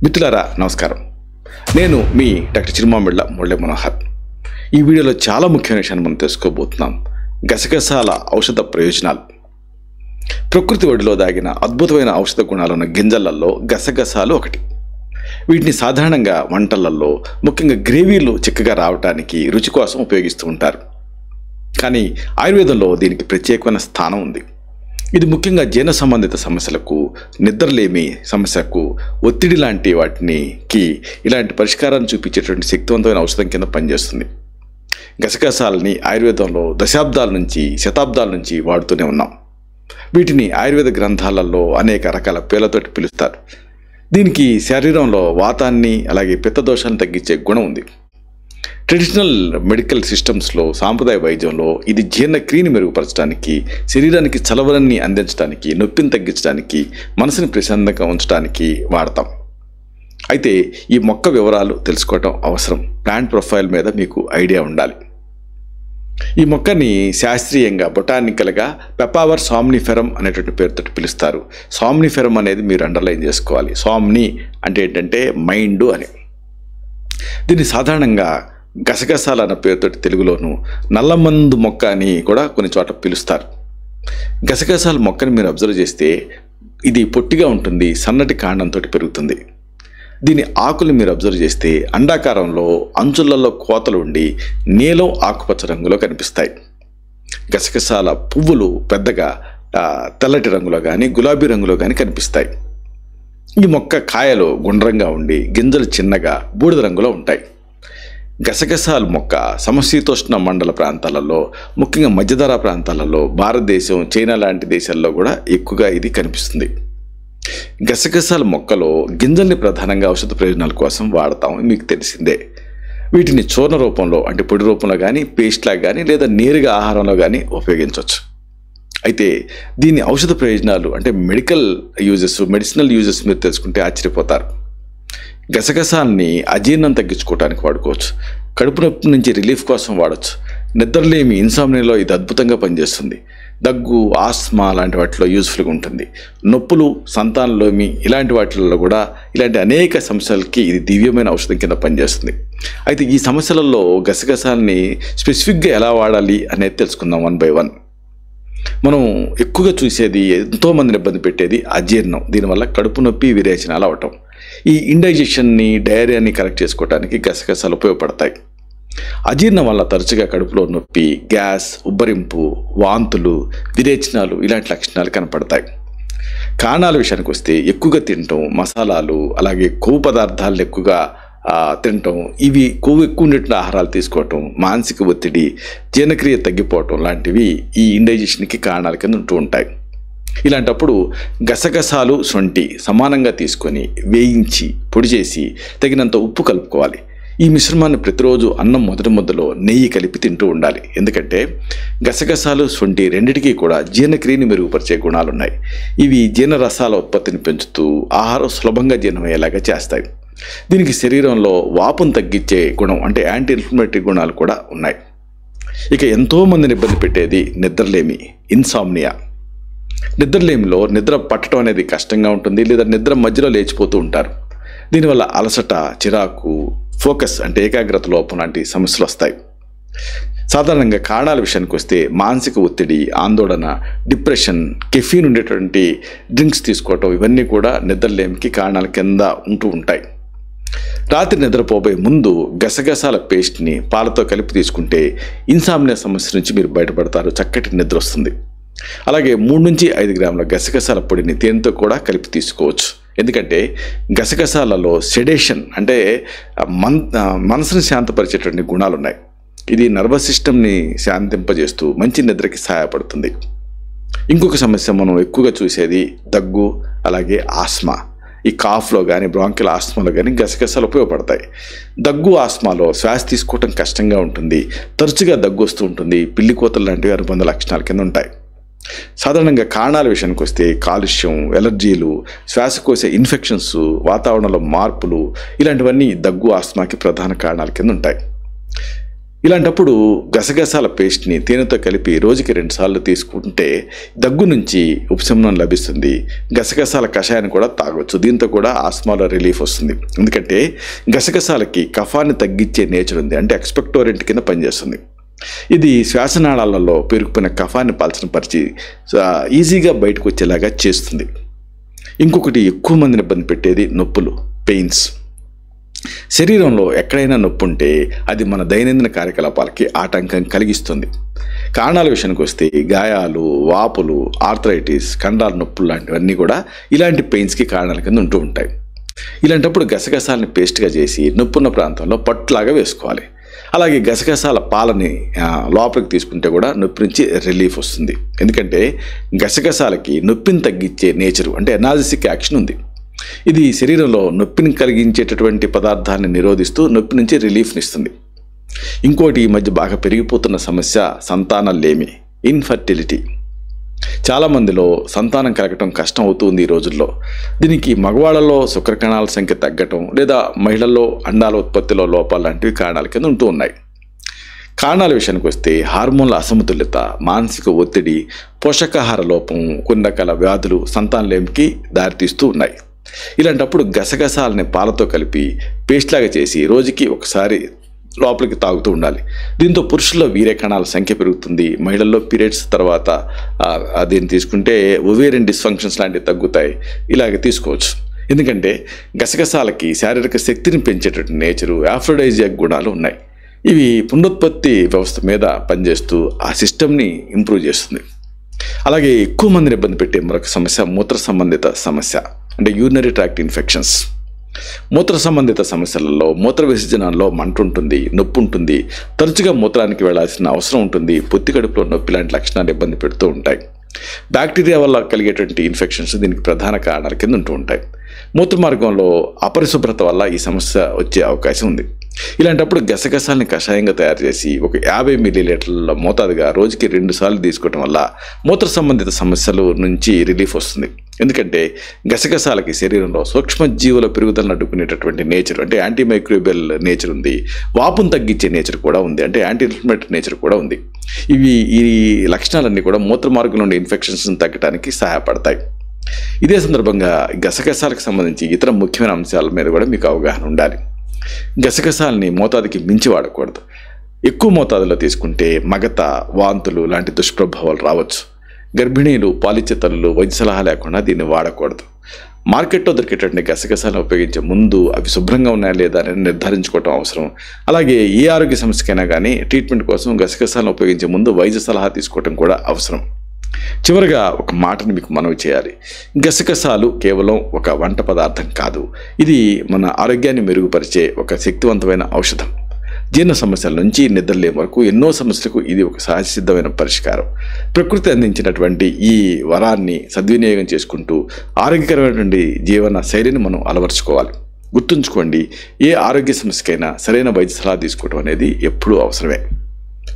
మిత్రులారా నమస్కారం. నేను మీ డాక్టర్ చిరుమామిళ్ళ మురళీ మనోహర్. ఈ వీడియోలో చాలా ముఖ్యమైన విషయాన్ని మనం తెలుసుకోబోతున్నాం. గసగసాల ఔషధ ప్రయోజనాలు. ప్రకృతి ఒడిలో దాగిన అద్భుతమైన ఔషధ గుణాలు ఉన్న గింజలలో గసగసాలు ఒకటి. వీటిని సాధారణంగా వంటలలో, ముఖ్యంగా గ్రేవీలు చిక్కగా రావడానికి రుచి కోసం ఉపయోగిస్తూ ఉంటారు. కానీ ఆయుర్వేదంలో దీనికి ప్రత్యేకమైన స్థానం ఉంది. ఇది ముఖ్యంగా జీర్ణ సంబంధిత సమస్యలకు, నిద్రలేమి సమస్యకు, ఒత్తిడి లాంటి వాటికి ఇలాంటి పరిష్కారాన్ని చూపించేటువంటి శక్తివంతమైన ఔషధం కింద పనిచేస్తుంది. గసగసాలని ఆయుర్వేదంలో దశాబ్దాల నుంచి, శతాబ్దాల నుంచి వాడుతూనే ఉన్నాం. వీటిని ఆయుర్వేద గ్రంథాలలో అనేక రకాల పేర్లతోటి పిలుస్తారు. దీనికి శరీరంలో వాతాన్ని, అలాగే పిత్తదోషాన్ని తగ్గించే గుణం ఉంది. ట్రెడిషనల్ మెడికల్ సిస్టమ్స్లో, సాంప్రదాయ వైద్యంలో ఇది జీర్ణక్రియని మెరుగుపరచడానికి, శరీరానికి చలవరాన్ని అందించడానికి, నొప్పిని తగ్గించడానికి, మనసుని ప్రశాంతంగా ఉంచడానికి వాడతాం. అయితే ఈ మొక్క వివరాలు తెలుసుకోవటం అవసరం. ప్లాంట్ ప్రొఫైల్ మీద మీకు ఐడియా ఉండాలి. ఈ మొక్కని శాస్త్రీయంగా, బొటానికల్గా పెపావర్ సామ్నిఫెరం అనేటువంటి పేరుతో పిలుస్తారు. సామ్నిఫెరం అనేది మీరు అండర్లైన్ చేసుకోవాలి. సామ్ని అంటే ఏంటంటే మైండ్ అని. దీన్ని సాధారణంగా గసగసాల అన్న పేరుతో తెలుగులోను నల్లమందు మొక్క అని కూడా కొన్ని చోట్ల పిలుస్తారు. గసగసాల మొక్కని మీరు అబ్జర్వ్ చేస్తే ఇది పొట్టిగా ఉంటుంది, సన్నటి కాండంతో పెరుగుతుంది. దీని ఆకులు మీరు అబ్జర్వ్ చేస్తే అండాకారంలో అంచులలో కోతలు ఉండి నీలం ఆకుపచ్చ రంగులో కనిపిస్తాయి. గసగసాల పువ్వులు పెద్దగా తెల్లటి రంగులో కానీ, గులాబీ రంగులో కానీ కనిపిస్తాయి. ఈ మొక్క కాయలు గుండ్రంగా ఉండి గింజలు చిన్నగా బూడిద రంగులో ఉంటాయి. గసగసాల మొక్క సమశీతోష్ణ మండల ప్రాంతాలలో, ముఖ్యంగా మధ్యధరా ప్రాంతాలలో, భారతదేశం, చైనా లాంటి దేశాల్లో కూడా ఎక్కువగా ఇది కనిపిస్తుంది. గసగసాల మొక్కలో గింజల్ని ప్రధానంగా ఔషధ ప్రయోజనాల కోసం వాడతాం, మీకు తెలిసిందే. వీటిని చూర్ణ రూపంలో అంటే పొడి రూపంలో కానీ, పేస్ట్లాగా కానీ, లేదా నేరుగా ఆహారంలో కానీ ఉపయోగించవచ్చు. అయితే దీని ఔషధ ప్రయోజనాలు అంటే మెడిసినల్ యూజెస్ మీరు తెలుసుకుంటే ఆశ్చర్యపోతారు. గసగసాలని అజీర్ణం తగ్గించుకోవడానికి వాడుకోవచ్చు. కడుపు నొప్పి నుంచి రిలీఫ్ కోసం వాడచ్చు. నిద్రలేమి, ఇన్సామ్నియాలో ఇది అద్భుతంగా పనిచేస్తుంది. దగ్గు, ఆస్మా లాంటి వాటిలో యూజ్ఫుల్గా ఉంటుంది. నొప్పులు, సంతానలేమి ఇలాంటి వాటిల్లో కూడా, ఇలాంటి అనేక సమస్యలకి ఇది దివ్యమైన ఔషధం కింద పనిచేస్తుంది. అయితే ఈ సమస్యలలో గసగసాలని స్పెసిఫిక్గా ఎలా వాడాలి అనేది తెలుసుకుందాం వన్ బై వన్. మనం ఎక్కువగా చూసేది, ఎంతోమందిని ఇబ్బంది పెట్టేది అజీర్ణం. దీనివల్ల కడుపు నొప్పి, విరేచనాలు అవటం. ఈ ఇండైజెషన్ని, డయేరియాని కరెక్ట్ చేసుకోవడానికి గసగసాలు ఉపయోగపడతాయి. అజీర్ణం వల్ల తరచుగా కడుపులో నొప్పి, గ్యాస్, ఉబ్బరింపు, వాంతులు, విరేచనాలు ఇలాంటి లక్షణాలు కనపడతాయి. కారణాల విషయానికి వస్తే ఎక్కువగా తినటం, మసాలాలు, అలాగే కొవ్వు పదార్థాలను ఎక్కువగా తినటం, ఇవి కొవ్వు ఎక్కువ ఉండేటువంటి ఆహారాలు తీసుకోవటం, మానసిక ఒత్తిడి, జీర్ణక్రియ తగ్గిపోవటం లాంటివి ఈ ఇండైజెషన్కి కారణాల కింద ఉంటూ ఉంటాయి. ఇలాంటప్పుడు గసగసాలు, శొంఠి సమానంగా తీసుకొని వేయించి పొడి చేసి తగినంత ఉప్పు కలుపుకోవాలి. ఈ మిశ్రమాన్ని ప్రతిరోజు అన్నం మొదటి ముద్దలో నెయ్యి కలిపి తింటూ ఉండాలి. ఎందుకంటే గసగసాలు, శొంఠి రెండిటికీ కూడా జీర్ణక్రియని మెరుగుపరిచే గుణాలున్నాయి. ఇవి జీర్ణరసాల ఉత్పత్తిని పెంచుతూ ఆహారం సులభంగా జీర్ణమయ్యేలాగా చేస్తాయి. దీనికి శరీరంలో వాపును తగ్గించే గుణం అంటే యాంటీ ఇన్ఫ్లమేటరీ గుణాలు కూడా ఉన్నాయి. ఇక ఎంతోమందిని ఇబ్బంది పెట్టేది నిద్రలేమి, ఇన్సామ్నియా. నిద్రలేమిలో నిద్ర పట్టడం అనేది కష్టంగా ఉంటుంది, లేదా నిద్ర మధ్యలో లేచిపోతూ ఉంటారు. దీనివల్ల అలసట, చిరాకు, ఫోకస్ అంటే ఏకాగ్రత లోపం లాంటి సమస్యలు వస్తాయి. సాధారణంగా కారణాల విషయానికి వస్తే మానసిక ఒత్తిడి, ఆందోళన, డిప్రెషన్, కెఫీన్ ఉండేటువంటి డ్రింక్స్ తీసుకోవటం ఇవన్నీ కూడా నిద్రలేమికి కారణాల కింద ఉంటూ ఉంటాయి. రాత్రి నిద్రపోబోయే ముందు గసగసాల పేస్ట్ని పాలతో కలిపి తీసుకుంటే ఇన్సామ్నియా సమస్య నుంచి మీరు బయటపడతారు. చక్కటి నిద్ర వస్తుంది. అలాగే 3 నుంచి 5 గ్రాముల గసగసాల పొడిని తేనెతో కూడా కలిపి తీసుకోవచ్చు. ఎందుకంటే గసగసాలలో సెడేషన్ అంటే మనసుని శాంతపరిచేటువంటి గుణాలు ఉన్నాయి. ఇది నర్వస్ సిస్టమ్ని శాంతింపజేస్తూ మంచి నిద్రకి సహాయపడుతుంది. ఇంకొక సమస్య మనం ఎక్కువగా చూసేది దగ్గు, అలాగే ఆస్మా. ఈ కాఫ్లో కానీ, బ్రాంకిల్ ఆస్మాలో కానీ గసగసాలు ఉపయోగపడతాయి. దగ్గు, ఆస్మాలో శ్వాస తీసుకోవటం కష్టంగా ఉంటుంది. తరచుగా దగ్గు వస్తూ ఉంటుంది. పిల్లి కోతలు లాంటివి అనుబంధ లక్షణాల కింద ఉంటాయి. సాధారణంగా కారణాల విషయానికి వస్తే కాలుష్యం, ఎలర్జీలు, శ్వాసకోశ ఇన్ఫెక్షన్స్, వాతావరణంలో మార్పులు ఇలాంటివన్నీ దగ్గు, ఆస్మాకి ప్రధాన కారణాల కింద ఉంటాయి. ఇలాంటప్పుడు గసగసాల పేస్ట్ని తేనెతో కలిపి రోజుకి 2 సార్లు తీసుకుంటే దగ్గు నుంచి ఉపశమనం లభిస్తుంది. గసగసాల కషాయాన్ని కూడా తాగొచ్చు. దీంతో కూడా ఆస్మాలో రిలీఫ్ వస్తుంది. ఎందుకంటే గసగసాలకి కఫాన్ని తగ్గించే నేచర్ ఉంది. అంటే ఎక్స్పెక్టోరెంట్ కింద పనిచేస్తుంది. ఇది శ్వాసనాళాలలో పేరుకుపోయిన కఫాన్ని పలచనపరిచి ఈజీగా బయటకు వచ్చేలాగా చేస్తుంది. ఇంకొకటి ఎక్కువ మందిని ఇబ్బంది పెట్టేది నొప్పులు, పెయిన్స్. శరీరంలో ఎక్కడైనా నొప్పి ఉంటే అది మన దైనందిన కార్యకలాపాలకి ఆటంకం కలిగిస్తుంది. కారణాల విషయానికి వస్తే గాయాలు, వాపులు, ఆర్థరైటిస్, కండరాల నొప్పులు లాంటివన్నీ కూడా ఇలాంటి పెయిన్స్కి కారణాల కింద ఉంటూ ఉంటాయి. ఇలాంటప్పుడు గసగసాలని పేస్ట్గా చేసి నొప్పున్న ప్రాంతంలో పట్టులాగా వేసుకోవాలి. అలాగే గసగసాల పాలని లోపలికి తీసుకుంటే కూడా నొప్పి నుంచి రిలీఫ్ వస్తుంది. ఎందుకంటే గసగసాలకి నొప్పిని తగ్గించే నేచరు, అంటే ఎనాల్జెసిక్ యాక్షన్ ఉంది. ఇది శరీరంలో నొప్పిని కలిగించేటటువంటి పదార్థాన్ని నిరోధిస్తూ నొప్పి నుంచి రిలీఫ్ని ఇస్తుంది. ఇంకోటి ఈ మధ్య బాగా పెరిగిపోతున్న సమస్య సంతానలేమి, ఇన్ఫర్టిలిటీ. చాలామందిలో సంతానం కలగటం కష్టం అవుతుంది ఈ రోజుల్లో. దీనికి మగవాళ్ళలో శుక్రకణాల సంఖ్య తగ్గటం లేదా మహిళల్లో అండాల ఉత్పత్తిలో లోపాలు లాంటివి కారణాల కింద ఉంటూ ఉన్నాయి. కారణాల విషయానికి వస్తే హార్మోన్ల అసమతుల్యత, మానసిక ఒత్తిడి, పోషకాహార లోపం, కొన్ని రకాల వ్యాధులు సంతానలేమికి దారితీస్తూ ఉన్నాయి. ఇలాంటప్పుడు గసగసాలని పాలతో కలిపి పేస్ట్ లాగా చేసి రోజుకి ఒకసారి లోపలికి తాగుతూ ఉండాలి. దీంతో పురుషుల్లో వీర్య కణాల సంఖ్య పెరుగుతుంది. మహిళల్లో పీరియడ్స్ తర్వాత దీన్ని తీసుకుంటే ఒవేరియన్ డిస్ఫంక్షన్స్ లాంటివి తగ్గుతాయి. ఇలాగ తీసుకోవచ్చు. ఎందుకంటే గసగసాలకి శారీరక శక్తిని పెంచేటటువంటి నేచరు, ఆఫ్రోడైజియాక్ గుణాలు ఉన్నాయి. ఇవి పునరుత్పత్తి వ్యవస్థ మీద పనిచేస్తూ ఆ సిస్టమ్ని ఇంప్రూవ్ చేస్తుంది. అలాగే ఎక్కువ మందిని ఇబ్బంది పెట్టే మరొక సమస్య మూత్ర సంబంధిత సమస్య, అంటే యూరినరీ ట్రాక్ట్ ఇన్ఫెక్షన్స్. మూత్ర సంబంధిత సమస్యలలో మూత్ర విసర్జనలో మంట ఉంటుంది, నొప్పి ఉంటుంది, తరచుగా మూత్రానికి వెళ్లాల్సిన అవసరం ఉంటుంది, పొత్తి కడుపులో నొప్పి లాంటి లక్షణాలు ఇబ్బంది పెడుతూ ఉంటాయి. బ్యాక్టీరియా వల్ల కలిగేటువంటి ఇన్ఫెక్షన్స్ దీనికి ప్రధాన కారణాల కింద ఉంటూ ఉంటాయి. మూత్ర మార్గంలో అపరిశుభ్రత వల్ల ఈ సమస్య వచ్చే అవకాశం ఉంది. ఇలాంటప్పుడు గసగసాలని కషాయంగా తయారు చేసి ఒక 50 మిల్లీలీటర్ల మోతాదుగా రోజుకి 2 సార్లు తీసుకోవడం వల్ల మూత్ర సంబంధిత సమస్యల నుంచి రిలీఫ్ వస్తుంది. ఎందుకంటే గసగసాలకి శరీరంలో సూక్ష్మజీవుల పెరుగుదలను అడ్డుకునేటటువంటి నేచర్, అంటే యాంటీమైక్రోబియల్ నేచర్ ఉంది. వాపును తగ్గించే నేచర్ కూడా ఉంది, అంటే యాంటీ ఇన్ఫ్లమేటరీ నేచర్ కూడా ఉంది. ఈ లక్షణాలన్నీ కూడా మూత్ర మార్గంలో ఉండే ఇన్ఫెక్షన్స్ని తగ్గడానికి సహాయపడతాయి. ఇదే సందర్భంగా గసగసాలకు సంబంధించి ఇతర ముఖ్యమైన అంశాల మీద కూడా మీకు అవగాహన ఉండాలి. గసగసాలని మోతాదుకి మించి వాడకూడదు. ఎక్కువ మోతాదులో తీసుకుంటే మగత, వాంతులు లాంటి దుష్ప్రభావాలు రావచ్చు. గర్భిణీలు, పాలిచ్చే తల్లులు వైద్య సలహా లేకుండా దీన్ని వాడకూడదు. మార్కెట్లో దొరికేటటువంటి గసగసాలను ఉపయోగించే ముందు అవి శుభ్రంగా ఉన్నాయా లేదా అని నిర్ధారించుకోవటం అవసరం. అలాగే ఏ ఆరోగ్య సమస్యకైనా కానీ ట్రీట్మెంట్ కోసం గసగసాలను ఉపయోగించే ముందు వైద్య సలహా తీసుకోవటం కూడా అవసరం. చివరిగా ఒక మాటని మీకు మనవి చేయాలి. గసగసాలు కేవలం ఒక వంట పదార్థం కాదు. ఇది మన ఆరోగ్యాన్ని మెరుగుపరిచే ఒక శక్తివంతమైన ఔషధం. జీర్ణ సమస్యల నుంచి నిద్రలేని వరకు ఎన్నో సమస్యలకు ఇది ఒక సహజసిద్ధమైన పరిష్కారం. ప్రకృతి అందించినటువంటి ఈ వరాన్ని సద్వినియోగం చేసుకుంటూ ఆరోగ్యకరమైనటువంటి జీవన శైలిని మనం అలవర్చుకోవాలి. గుర్తుంచుకోండి, ఏ ఆరోగ్య సమస్యకైనా సరైన వైద్య సలహా తీసుకోవడం అనేది ఎప్పుడూ అవసరమే.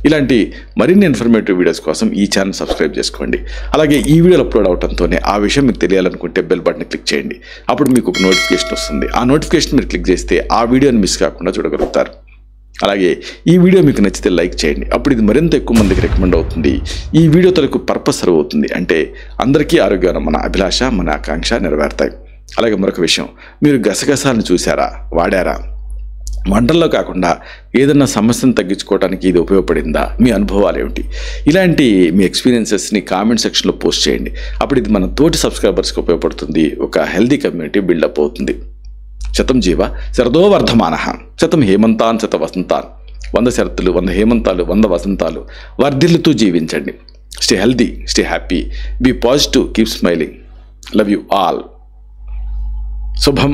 ఇలాంటి మరిన్ని ఇన్ఫర్మేటివ్ వీడియోస్ కోసం ఈ ఛానల్ సబ్స్క్రైబ్ చేసుకోండి. అలాగే ఈ వీడియోలు అప్లోడ్ అవడంతోనే ఆ విషయం మీకు తెలియాలనుకుంటే బెల్ బటన్ క్లిక్ చేయండి. అప్పుడు మీకు ఒక నోటిఫికేషన్ వస్తుంది. ఆ నోటిఫికేషన్ మీరు క్లిక్ చేస్తే ఆ వీడియోని మిస్ కాకుండా చూడగలుగుతారు. అలాగే ఈ వీడియో మీకు నచ్చితే లైక్ చేయండి. అప్పుడు ఇది మరింత ఎక్కువ మందికి రికమెండ్ అవుతుంది. ఈ వీడియో తలకు పర్పస్ సర్వ్ అవుతుంది. అంటే అందరికీ ఆరోగ్యం మన అభిలాష, మన ఆకాంక్ష నెరవేరుతాయి. అలాగే మరొక విషయం, మీరు గసగసాలను చూసారా, వాడారా? వంటల్లో కాకుండా ఏదన్నా సమస్యను తగ్గించుకోవడానికి ఇది ఉపయోగపడిందా? మీ అనుభవాలు ఏమిటి? ఇలాంటి మీ ఎక్స్పీరియన్సెస్ని కామెంట్ సెక్షన్లో పోస్ట్ చేయండి. అప్పుడు ఇది మన తోటి సబ్స్క్రైబర్స్కి ఉపయోగపడుతుంది. ఒక హెల్దీ కమ్యూనిటీ బిల్డప్ అవుతుంది. శతం జీవ శరదో వర్ధమానః, శతం హేమంతాన్ శత వసంతాన్. 100 శరత్తులు, 100 హేమంతాలు, 100 వసంతాలు వర్ధిల్లుతూ జీవించండి. Stay healthy, stay happy, be positive, keep smiling. Love you all. శుభం.